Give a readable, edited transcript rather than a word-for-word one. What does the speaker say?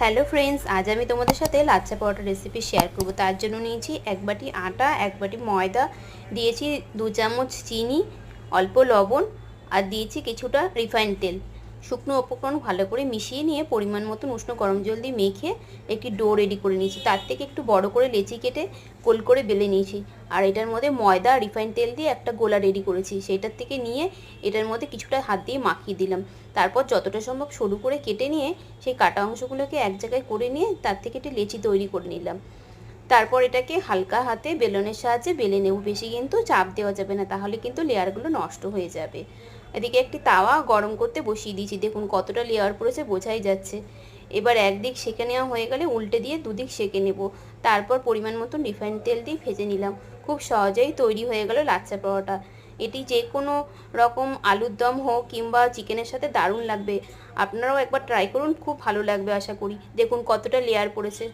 Hello friends, আজ আমি তোমাদের সাথে লাচ্ছা পরোটা রেসিপি শেয়ার করব। তার জন্য নিয়েছি 1 বাটি আটা, 1 বাটি ময়দা, দিয়েছি 2 চামচ চিনি, অল্প লবণ আর দিয়েছি কিছুটা রিফাইন্ড তেল। শুকনো উপকরণ ভালো করে মিশিয়ে নিয়ে পরিমাণ মতন উষ্ণ গরম জল দিয়ে মেখে একটি ডো রেডি করে নিয়েছি। তার থেকে একটু বড় করে লেচি কেটে গোল করে বেলে নিয়েছি। আর এটার মধ্যে ময়দা রিফাইন্ড তেল দিয়ে একটা গোলা রেডি করেছি। সেইটার থেকে নিয়ে এটার মধ্যে কিছুটা হাত দিয়ে মাখিয়ে দিলাম। তারপর যতটা সম্ভব সরু করে কেটে নিয়ে সেই কাটা অংশগুলোকে এক জায়গায় করে নিয়ে তার থেকে একটি লেচি তৈরি করে নিলাম। তারপর এটাকে হালকা হাতে বেলনের সাহায্যে বেলে নেব। বেশি কিন্তু চাপ দেওয়া যাবে না, তাহলে কিন্তু লেয়ারগুলো নষ্ট হয়ে যাবে। এদিকে একটি তাওয়া গরম করতে বসিয়ে দিয়েছি। দেখুন কতটা লেয়ার পড়েছে, বোঝাই যাচ্ছে। এবার একদিক সেঁকে নেওয়া হয়ে গেলে উল্টে দিয়ে দুদিক সেঁকে নেব। তারপর পরিমাণ মতন রিফাইন্ড তেল দিয়ে ভেজে নিলাম। খুব সহজেই তৈরি হয়ে গেল লাচ্ছা পরোটা। এটি যে কোনো রকম আলুর দম হোক কিংবা চিকেনের সাথে দারুণ লাগবে। আপনারাও একবার ট্রাই করুন, খুব ভালো লাগবে আশা করি। দেখুন কতটা লেয়ার পড়েছে।